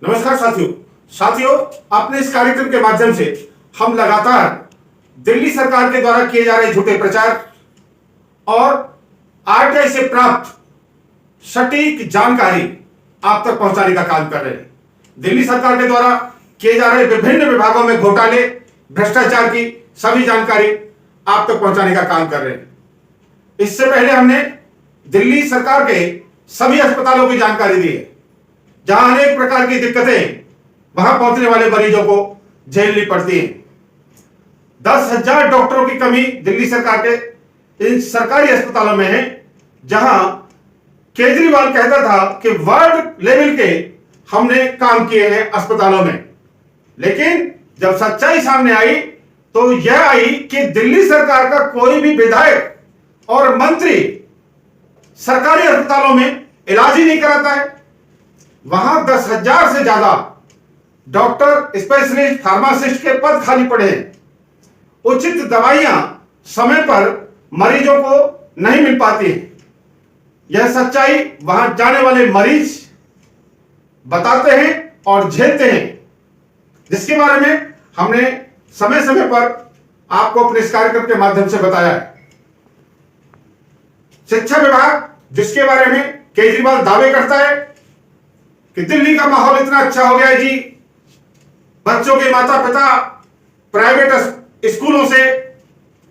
नमस्कार साथियों, अपने इस कार्यक्रम के माध्यम से हम लगातार दिल्ली सरकार के द्वारा किए जा रहे झूठे प्रचार और आरटीआई से प्राप्त सटीक जानकारी आप तक पहुंचाने का काम कर रहे हैं। दिल्ली सरकार के द्वारा किए जा रहे विभिन्न विभागों में घोटाले, भ्रष्टाचार की सभी जानकारी आप तक पहुंचाने का काम कर रहे हैं। इससे पहले हमने दिल्ली सरकार के सभी अस्पतालों की जानकारी दी है, जहां अनेक प्रकार की दिक्कतें वहां पहुंचने वाले मरीजों को झेलनी पड़ती है। 10,000 डॉक्टरों की कमी दिल्ली सरकार के इन सरकारी अस्पतालों में है, जहां केजरीवाल कहता था कि वर्ल्ड लेवल के हमने काम किए हैं अस्पतालों में, लेकिन जब सच्चाई सामने आई तो यह आई कि दिल्ली सरकार का कोई भी विधायक और मंत्री सरकारी अस्पतालों में इलाज ही नहीं कराता है। वहां 10,000 से ज्यादा डॉक्टर, स्पेशलिस्ट, फार्मासिस्ट के पद खाली पड़े हैं। उचित दवाइयां समय पर मरीजों को नहीं मिल पाती हैं। यह सच्चाई वहां जाने वाले मरीज बताते हैं और झेलते हैं, जिसके बारे में हमने समय समय पर आपको अपने इस कार्यक्रम के माध्यम से बताया है। शिक्षा विभाग, जिसके बारे में केजरीवाल दावे करता है कि दिल्ली का माहौल इतना अच्छा हो गया है जी, बच्चों के माता पिता प्राइवेट स्कूलों से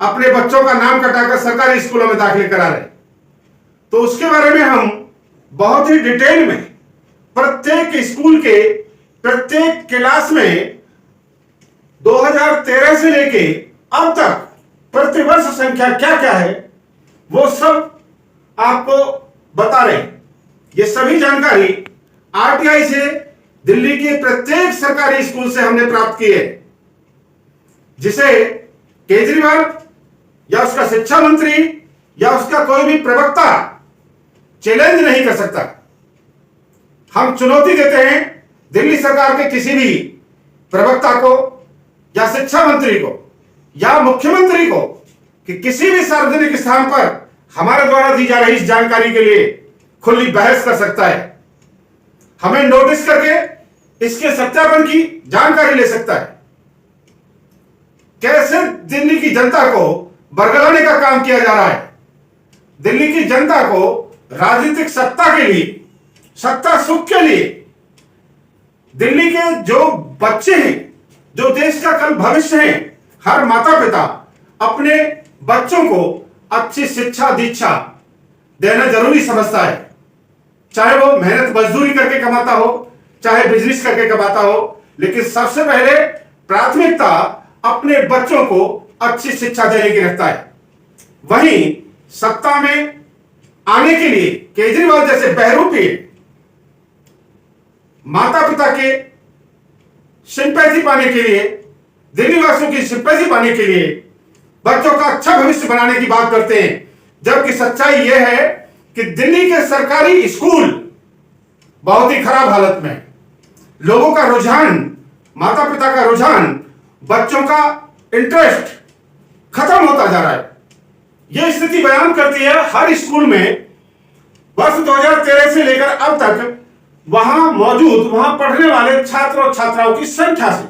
अपने बच्चों का नाम कटाकर सरकारी स्कूलों में दाखिले करा रहे, तो उसके बारे में हम बहुत ही डिटेल में प्रत्येक स्कूल के प्रत्येक क्लास में 2013 से लेके अब तक प्रतिवर्ष संख्या क्या क्या है वो सब आपको बता रहे हैं। ये सभी जानकारी आरटीआई से दिल्ली के प्रत्येक सरकारी स्कूल से हमने प्राप्त की है, जिसे केजरीवाल या उसका शिक्षा मंत्री या उसका कोई भी प्रवक्ता चैलेंज नहीं कर सकता। हम चुनौती देते हैं दिल्ली सरकार के किसी भी प्रवक्ता को या शिक्षा मंत्री को या मुख्यमंत्री को कि किसी भी सार्वजनिक स्थान पर हमारे द्वारा दी जा रही इस जानकारी के लिए खुली बहस कर सकता है, हमें नोटिस करके इसके सत्यापन की जानकारी ले सकता है। कैसे दिल्ली की जनता को बरगलाने का काम किया जा रहा है, दिल्ली की जनता को राजनीतिक सत्ता के लिए, सत्ता सुख के लिए, दिल्ली के जो बच्चे हैं, जो देश का कल भविष्य है, हर माता पिता अपने बच्चों को अच्छी शिक्षा दीक्षा देना जरूरी समझता है, चाहे वो मेहनत मजदूरी करके कमाता हो, चाहे बिजनेस करके कमाता हो, लेकिन सबसे पहले प्राथमिकता अपने बच्चों को अच्छी शिक्षा देने की रखता है। वहीं सत्ता में आने के लिए केजरीवाल जैसे बहरूपी माता पिता के सिंपैथी पाने के लिए, दिल्ली वासियों की सिंपैथी पाने के लिए बच्चों का अच्छा भविष्य बनाने की बात करते हैं, जबकि सच्चाई यह है कि दिल्ली के सरकारी स्कूल बहुत ही खराब हालत में, लोगों का रुझान, माता पिता का रुझान, बच्चों का इंटरेस्ट खत्म होता जा रहा है। यह स्थिति बयान करती है हर स्कूल में वर्ष 2013 से लेकर अब तक वहां मौजूद, वहां पढ़ने वाले छात्र और छात्राओं की संख्या से।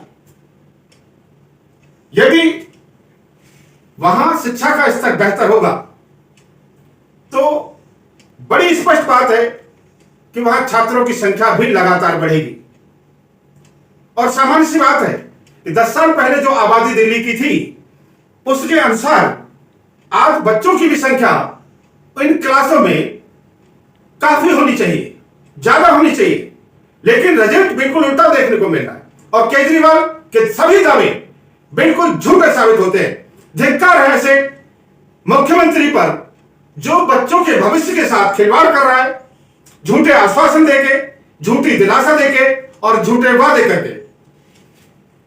यदि वहां शिक्षा का स्तर बेहतर होगा तो बड़ी स्पष्ट बात है कि वहां छात्रों की संख्या भी लगातार बढ़ेगी। और सामान्य सी बात है कि 10 साल पहले जो आबादी दिल्ली की थी उसके अनुसार आज बच्चों की भी संख्या इन क्लासों में काफी होनी चाहिए, ज्यादा होनी चाहिए, लेकिन रिजल्ट बिल्कुल उल्टा देखने को मिल रहा है और केजरीवाल के सभी दावे बिल्कुल झूठे साबित होते हैं। धिक्कार है ऐसे मुख्यमंत्री पर जो बच्चों के भविष्य के साथ खिलवाड़ कर रहा है, झूठे आश्वासन देके, झूठी दिलासा देके और झूठे वादे करके।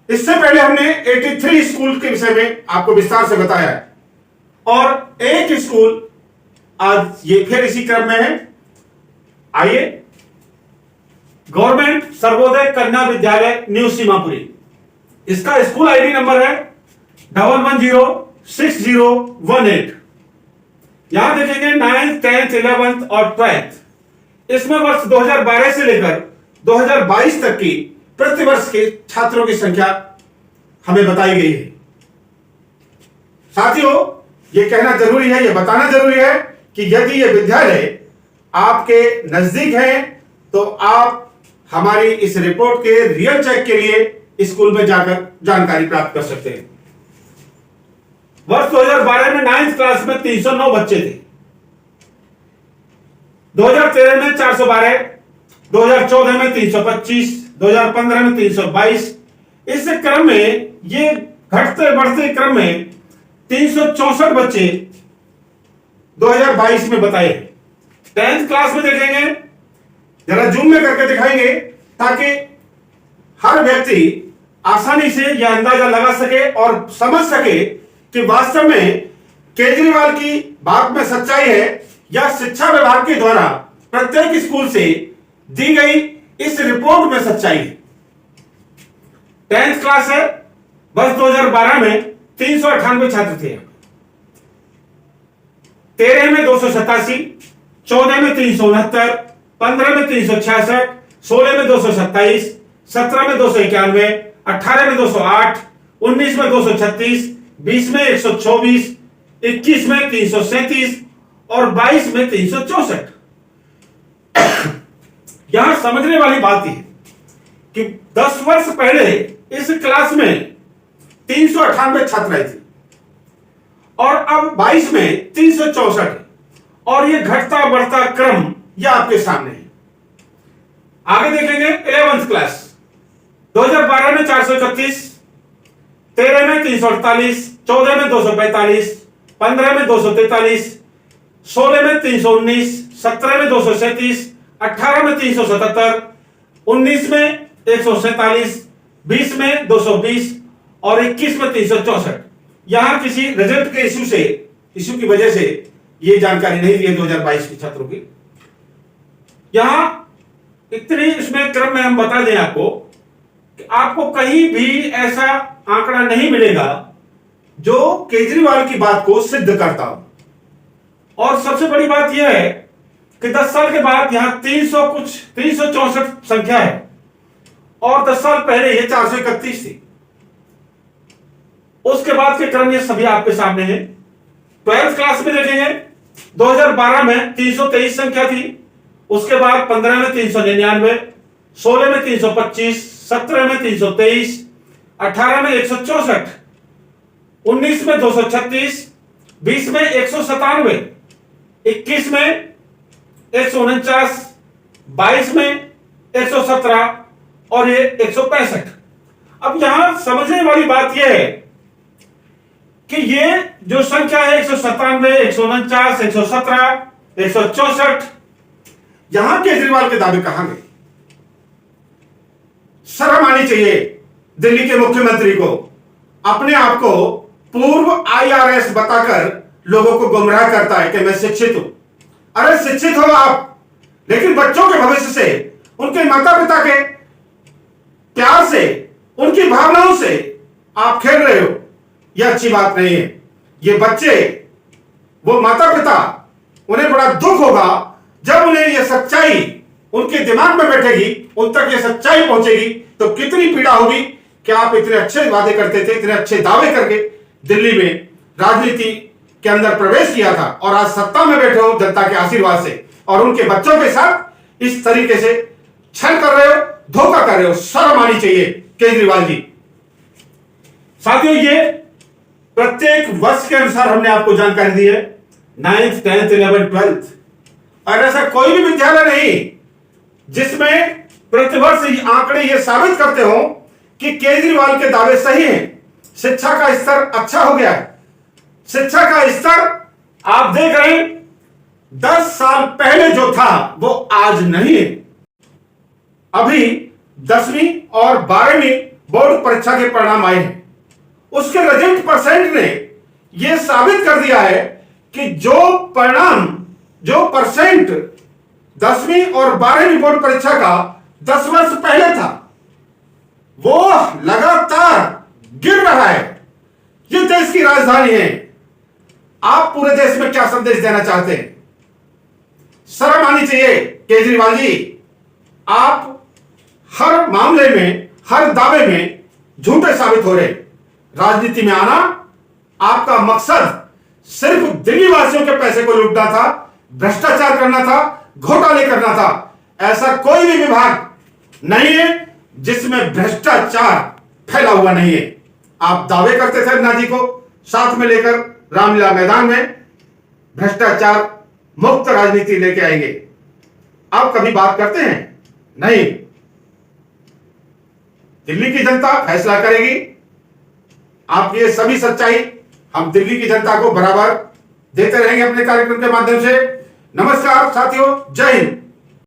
इससे पहले हमने 83 स्कूल के विषय में आपको विस्तार से बताया है और एक स्कूल आज ये फिर इसी क्रम में है। आइए, गवर्नमेंट सर्वोदय कन्या विद्यालय न्यू सीमापुरी, इसका स्कूल आईडी नंबर है 110618। यहां देखेंगे 9th 10th 11th और 12th, इसमें वर्ष 2012 से लेकर 2022 तक की प्रतिवर्ष के छात्रों की संख्या हमें बताई गई है। साथियों, यह कहना जरूरी है, यह बताना जरूरी है कि यदि यह विद्यालय आपके नजदीक है तो आप हमारी इस रिपोर्ट के रियल चेक के लिए स्कूल में जाकर जानकारी प्राप्त कर सकते हैं। वर्ष 2012 में 9th क्लास में 309 बच्चे थे, 2013 में 412, 2014 में 325, 2015 में 322। इस क्रम में ये घटते बढ़ते क्रम में 364 बच्चे 2022 में बताए। 10th क्लास में देखेंगे, जरा जूम में करके दिखाएंगे ताकि हर व्यक्ति आसानी से यह अंदाजा लगा सके और समझ सके कि वास्तव में केजरीवाल की बात में सच्चाई है या शिक्षा विभाग के द्वारा प्रत्येक स्कूल से दी गई इस रिपोर्ट में सच्चाई है। 10th क्लास है, वर्ष 2012 में 398 छात्र थे, 13 में 287, 14 में 369, 15 में 366, 16 में 227, 17 में 291, 18 में 208, 19 में 236, 20 में 124, 21 में 337 और 22 में 364। यहां समझने वाली बात है कि 10 वर्ष पहले इस क्लास में 398 छात्राएं थी और अब 22 में 364 और यह घटता बढ़ता क्रम यह आपके सामने है। आगे देखेंगे 11th क्लास, 2012 में 431, 13 में 348, 14 में 245, 15 में 243, 16 में 319, 17 में 237, 18 में 377, 19 में 147, 20 में 220 और 21 में 364। यहां किसी रिजल्ट के इश्यू की वजह से यह जानकारी नहीं दी है 2022 के छात्रों की। यहां इतनी इसमें क्रम में हम बता दें आपको कि आपको कहीं भी ऐसा आंकड़ा नहीं मिलेगा जो केजरीवाल की बात को सिद्ध करता हो। और सबसे बड़ी बात यह है कि 10 साल के बाद यहां 364 संख्या है और 10 साल पहले यह 431 थी। उसके बाद के क्रम ये सभी आपके सामने हैं। 12th क्लास में देखेंगे, 2012 में 323 संख्या थी, उसके बाद 15 में 399, 16 में 325, 17 में 323, 18 में 164, 19 में 236, 20 में 197, 21 में 149, 22 में 117 और ये 165। अब यहां समझने वाली बात यह है कि ये जो संख्या है 197, 149, 117, 164, यहां केजरीवाल के दावे कहां गए? शर्म आनी चाहिए दिल्ली के मुख्यमंत्री को, अपने आप को पूर्व IRS बताकर लोगों को गुमराह करता है कि मैं शिक्षित हूं। अरे शिक्षित हो आप, लेकिन बच्चों के भविष्य से, उनके माता पिता के प्यार से, उनकी भावनाओं से आप खेल रहे हो, यह अच्छी बात नहीं है। ये बच्चे, वो माता पिता, उन्हें बड़ा दुख होगा जब उन्हें यह सच्चाई उनके दिमाग में बैठेगी, उन तक यह सच्चाई पहुंचेगी तो कितनी पीड़ा होगी कि आप इतने अच्छे वादे करते थे, इतने अच्छे दावे करके दिल्ली में राजनीति के अंदर प्रवेश किया था और आज सत्ता में बैठे हो जनता के आशीर्वाद से, और उनके बच्चों के साथ इस तरीके से छल कर रहे हो, धोखा कर रहे हो। शर्म आनी चाहिए केजरीवाल जी। साथियों, ये प्रत्येक वर्ष के अनुसार हमने आपको जानकारी दी है, 9th, 10th, 11th, 12th, और ऐसा कोई भी विद्यालय नहीं जिसमें प्रतिवर्ष ये आंकड़े ये साबित करते हो कि केजरीवाल के दावे सही हैं। शिक्षा का स्तर अच्छा हो गया है। शिक्षा का स्तर आप देख रहे हैं, 10 साल पहले जो था वो आज नहीं है। अभी 10वीं और 12वीं बोर्ड परीक्षा के परिणाम आए हैं, उसके रिजल्ट परसेंट ने यह साबित कर दिया है कि जो परिणाम, जो परसेंट 10वीं और 12वीं बोर्ड परीक्षा का 10 वर्ष पहले था, वो लगातार गिर रहा है। ये देश की राजधानी है। आप पूरे देश में क्या संदेश देना चाहते हैं? शर्म आनी चाहिए केजरीवाल जी। आप हर मामले में, हर दावे में झूठे साबित हो रहे। राजनीति में आना आपका मकसद सिर्फ दिल्ली वासियों के पैसे को लूटना था, भ्रष्टाचार करना था, घोटाले करना था। ऐसा कोई भी विभाग नहीं है जिसमें भ्रष्टाचार फैला हुआ नहीं है। आप दावे करते थे अन्ना जी को साथ में लेकर रामलीला मैदान में भ्रष्टाचार मुक्त राजनीति लेके आएंगे। आप कभी बात करते हैं? नहीं। दिल्ली की जनता फैसला करेगी। आपकी ये सभी सच्चाई हम दिल्ली की जनता को बराबर देते रहेंगे अपने कार्यक्रम के माध्यम से। नमस्कार साथियों, जय हिंद।